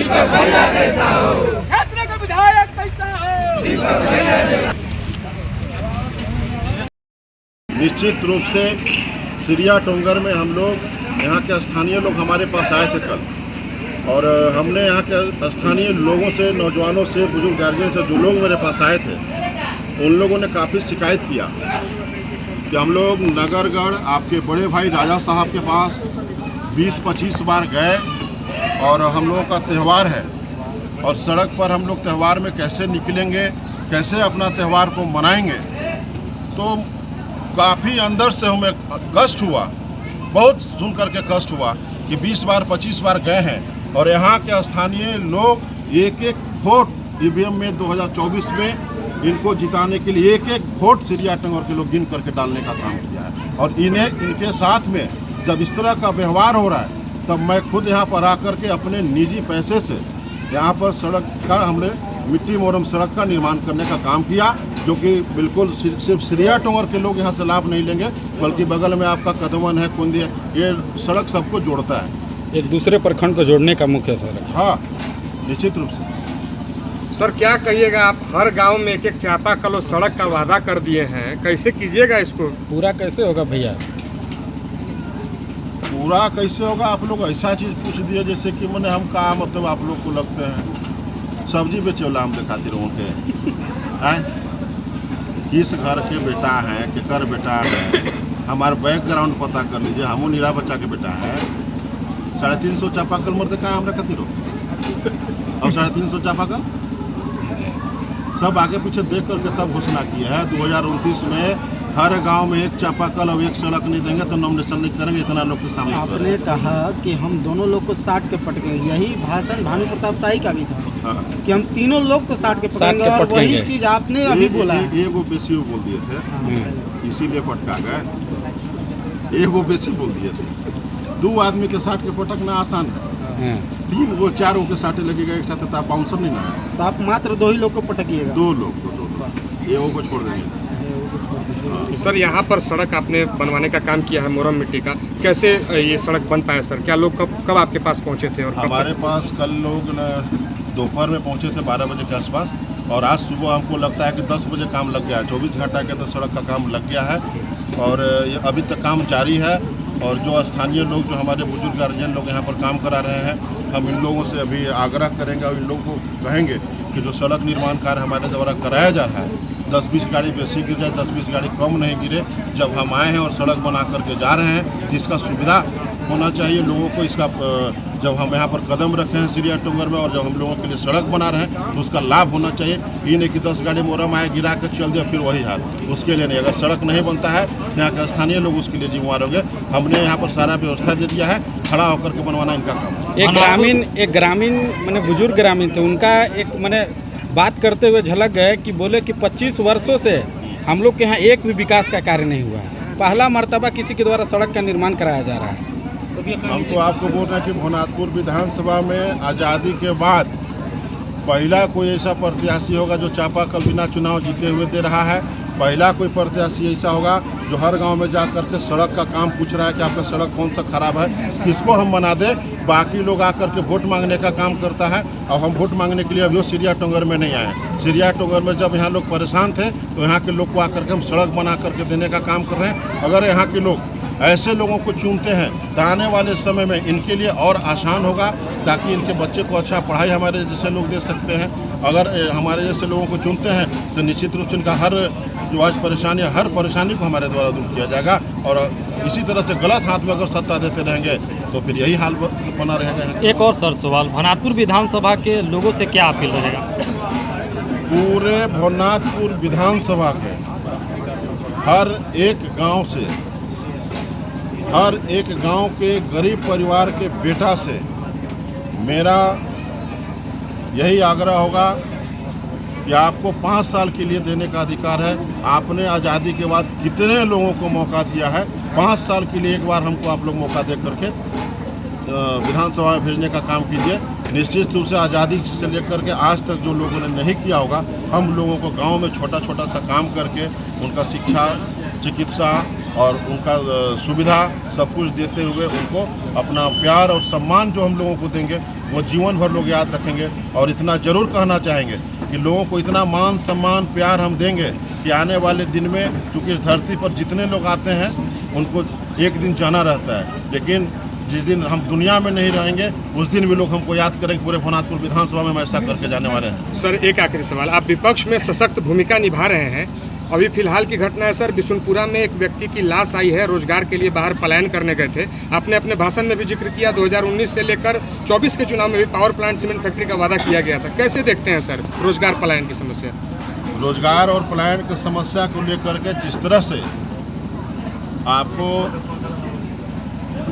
क्षेत्र का विधायक कैसा हो? निश्चित रूप से सिरिया टोंगर में हम लोग यहाँ के स्थानीय लोग हमारे पास आए थे कल, और हमने यहाँ के स्थानीय लोगों से, नौजवानों से, बुजुर्ग गार्जियन से जो लोग मेरे पास आए थे, उन लोगों ने काफ़ी शिकायत किया कि हम लोग नगरगढ़ आपके बड़े भाई राजा साहब के पास 20-25 बार गए, और हम लोगों का त्यौहार है, और सड़क पर हम लोग त्यौहार में कैसे निकलेंगे, कैसे अपना त्यौहार को मनाएंगे। तो काफ़ी अंदर से हमें कष्ट हुआ, बहुत सुन करके कष्ट हुआ कि 20 बार 25 बार गए हैं, और यहाँ के स्थानीय लोग एक एक वोट ईवीएम में 2024 में इनको जिताने के लिए एक एक वोट सिरिया टोंगर के लोग गिन करके डालने का काम किया है। और इनके साथ में जब इस तरह का व्यवहार हो रहा है, तब मैं खुद यहाँ पर आकर के अपने निजी पैसे से यहाँ पर सड़क का, हमने मिट्टी मोरम सड़क का निर्माण करने का काम किया, जो कि बिल्कुल सिर्फ सिरिया टोंगर के लोग यहाँ से लाभ नहीं लेंगे, बल्कि बगल में आपका कदमन है, कुंदी है, ये सड़क सबको जोड़ता है, एक दूसरे प्रखंड को जोड़ने का मुख्य सड़क। हाँ, निश्चित रूप से। सर क्या कहिएगा, आप हर गांव में एक एक चापाकल और सड़क का वादा कर दिए हैं, कैसे कीजिएगा इसको? पूरा कैसे होगा भैया? पूरा कैसे होगा? आप लोग ऐसा चीज़ पूछ दिए जैसे कि मैंने हम कहा, मतलब आप लोग को लगते हैं सब्जी बेचोला हम दिखाते रहो के हैं, किस घर के बेटा हैं, केकर बेटा है, हमारे बैकग्राउंड पता कर लीजिए, हमू नीरा बच्चा के बेटा है। 350 चापाकल मरते कहाँ हमरा खातिर हो, और 350 चापाकल सब आगे पीछे देख करके तब घोषणा की है। 2029 में हर गांव में एक चापाकल और एक सड़क नहीं देंगे तो नॉमिनेशन नहीं करेंगे, इतना लोग के सामने। आपने कहा कि हम दोनों लोग को साट के पटकेंगे, यही भाषण भानु प्रताप शाही का भी था। हाँ। कि हम तीनों लोग को साट के पटकेंगे, और वही चीज आपने अभी बोला है। एगो बेसी बोल दिए थे, इसीलिए पटका गए। एगो बेसी बोल दिए थे। 2 आदमी के साट के पटकना आसान है, 3 गो 4 गो के साटे लगेगा एक साथ, तो आप बाउंसर नहीं ना है, तो आप मात्र 2 ही लोग को पटकिएगा। 2 लोग, एगो को छोड़ देंगे। सर यहाँ पर सड़क आपने बनवाने का काम किया है, मोरम मिट्टी का, कैसे ये सड़क बन पाया सर? क्या लोग कब आपके पास पहुँचे थे? और हमारे पास कल लोग दोपहर में पहुँचे थे 12 बजे के आसपास, और आज सुबह हमको लगता है कि 10 बजे काम लग गया है। 24 घंटा के तो सड़क का काम लग गया है, और अभी तक काम जारी है। और जो स्थानीय लोग, जो हमारे बुजुर्ग गार्जियन लोग यहाँ पर काम करा रहे हैं, हम इन लोगों से अभी आग्रह करेंगे और इन लोगों को कहेंगे कि जो सड़क निर्माण कार्य हमारे द्वारा कराया जा रहा है, 10-20 गाड़ी बेसी गिर जाए, 10-20 गाड़ी कम नहीं गिरे। जब हम आए हैं और सड़क बना करके जा रहे हैं, तो इसका सुविधा होना चाहिए लोगों को। इसका जब हम यहाँ पर कदम रखे हैं सिरिया टोंगर में, और जब हम लोगों के लिए सड़क बना रहे हैं, तो उसका लाभ होना चाहिए। ये नहीं कि 10 गाड़ी मोरम आए, गिरा कर चल दिया, फिर वही हाल। उसके लिए नहीं, अगर सड़क नहीं बनता है, यहाँ के स्थानीय लोग उसके लिए जिम्मेवार होंगे। हमने यहाँ पर सारा व्यवस्था दे दिया है, खड़ा होकर के बनवाना इनका काम। एक ग्रामीण मैंने बुजुर्ग ग्रामीण थे, उनका एक मैंने बात करते हुए झलक गए कि बोले कि 25 वर्षों से हम लोग के यहाँ एक भी विकास का कार्य नहीं हुआ है, पहला मर्तबा किसी के द्वारा सड़क का निर्माण कराया जा रहा है। हम तो आपको बोल रहे हैं कि भवनाथपुर विधानसभा में आज़ादी के बाद पहला कोई ऐसा प्रत्याशी होगा जो चापाकल बिना चुनाव जीते हुए दे रहा है। पहला कोई प्रत्याशी ऐसा होगा जो हर गांव में जा करके सड़क का काम पूछ रहा है कि आपका सड़क कौन सा खराब है, किसको हम बना दें। बाकी लोग आकर के वोट मांगने का काम करता है, और हम वोट मांगने के लिए अभी सिरिया टोंगर में नहीं आए। सिरिया टोंगर में जब यहाँ लोग परेशान थे, तो यहाँ के लोग को आकर के हम सड़क बना करके देने का काम कर रहे हैं। अगर यहाँ के लोग ऐसे लोगों को चुनते हैं तो आने वाले समय में इनके लिए और आसान होगा, ताकि इनके बच्चे को अच्छा पढ़ाई हमारे जैसे लोग दे सकते हैं। अगर हमारे जैसे लोगों को चुनते हैं तो निश्चित रूप से इनका हर जो आज परेशानी, हर परेशानी को हमारे द्वारा दूर किया जाएगा। और इसी तरह से गलत हाथ में अगर सत्ता देते रहेंगे तो फिर यही हाल बना रहेगा। एक और सर सवाल, भवनाथपुर विधानसभा के लोगों से क्या अपील रहेगा? पूरे भवनाथपुर विधानसभा के हर एक गांव के गरीब परिवार के बेटा से मेरा यही आग्रह होगा कि आपको 5 साल के लिए देने का अधिकार है। आपने आज़ादी के बाद कितने लोगों को मौका दिया है, 5 साल के लिए एक बार हमको आप लोग मौका दे करके विधानसभा में भेजने का काम कीजिए। निश्चित रूप से आज़ादी से लेकर के आज तक जो लोगों ने नहीं किया होगा, हम लोगों को गांव में छोटा छोटा सा काम करके उनका शिक्षा, चिकित्सा और उनका सुविधा सब कुछ देते हुए उनको अपना प्यार और सम्मान जो हम लोगों को देंगे वो जीवन भर लोग याद रखेंगे। और इतना ज़रूर कहना चाहेंगे कि लोगों को इतना मान सम्मान प्यार हम देंगे कि आने वाले दिन में चूँकि इस धरती पर जितने लोग आते हैं उनको एक दिन जाना रहता है, लेकिन जिस दिन हम दुनिया में नहीं रहेंगे उस दिन भी लोग हमको याद करेंगे। पूरे भवनाथपुर विधानसभा में हम ऐसा करके जाने वाले हैं। सर एक आखिरी सवाल, आप विपक्ष में सशक्त भूमिका निभा रहे हैं, अभी फिलहाल की घटना है सर, बिशुनपुरा में एक व्यक्ति की लाश आई है, रोजगार के लिए बाहर पलायन करने गए थे। आपने अपने भाषण में भी जिक्र किया 2019 से लेकर 24 के चुनाव में भी पावर प्लांट सीमेंट फैक्ट्री का वादा किया गया था। कैसे देखते हैं सर रोजगार पलायन की समस्या? रोजगार और पलायन की समस्या को लेकर के जिस तरह से आपको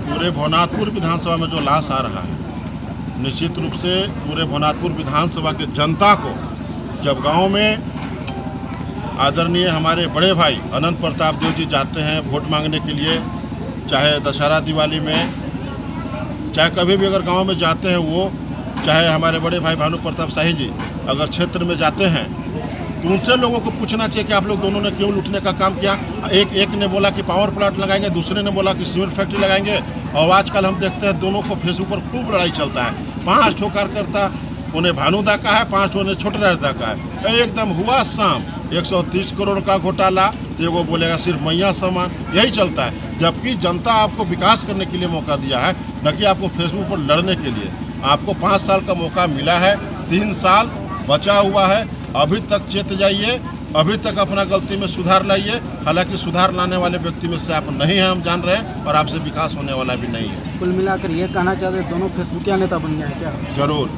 पूरे भवनाथपुर विधानसभा में जो लाश आ रहा है, निश्चित रूप से पूरे भवनाथपुर विधानसभा के जनता को जब गांव में आदरणीय हमारे बड़े भाई अनंत प्रताप देव जी जाते हैं वोट मांगने के लिए, चाहे दशहरा दिवाली में, चाहे कभी भी अगर गांव में जाते हैं वो, चाहे हमारे बड़े भाई भानु प्रताप शाही जी अगर क्षेत्र में जाते हैं तो उनसे लोगों को पूछना चाहिए कि आप लोग दोनों ने क्यों लूटने का काम किया। एक ने बोला कि पावर प्लांट लगाएंगे, दूसरे ने बोला कि सीमेंट फैक्ट्री लगाएंगे। और आजकल हम देखते हैं दोनों को फेसबुक पर खूब लड़ाई चलता है। 5 ठो कार्यकर्ता उन्हें भानुदा का है, 5 ठो उन्हें छोटराजदा का है। एकदम हुआ शाम 130 करोड़ का घोटाला, तो वो बोलेगा सिर्फ मैया सामान, यही चलता है। जबकि जनता आपको विकास करने के लिए मौका दिया है, न कि आपको फेसबुक पर लड़ने के लिए। आपको 5 साल का मौका मिला है, 3 साल बचा हुआ है। अभी तक चेत जाइए, अभी तक अपना गलती में सुधार लाइए। हालांकि सुधार लाने वाले व्यक्ति में से आप नहीं हैं, हम जान रहे हैं, और आपसे विकास होने वाला भी नहीं है। कुल मिलाकर ये कहना चाहते हैं दोनों फेसबुकिया नेता बन गए क्या? जरूर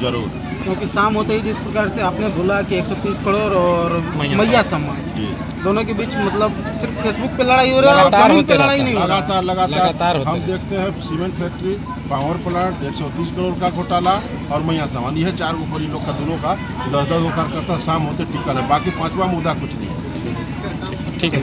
जरूर, क्योंकि शाम होते ही जिस प्रकार से आपने बोला कि 130 करोड़ और मैया सम्मान, जी दोनों के बीच मतलब सिर्फ फेसबुक पे लड़ाई हो रही है, लगातार जमीन होते पे लड़ाई रहता नहीं हो रहा। लगातार होते हम रहते। देखते हैं cement factory, power plant, 130 crore का घोटाला और मैया सामान, यह 4 ऊपर लोग का दोनों का 10-10 कार्यकर्ता शाम होते टिकल है। बाकी 5वां मुद्दा कुछ नहीं है। ठीक है।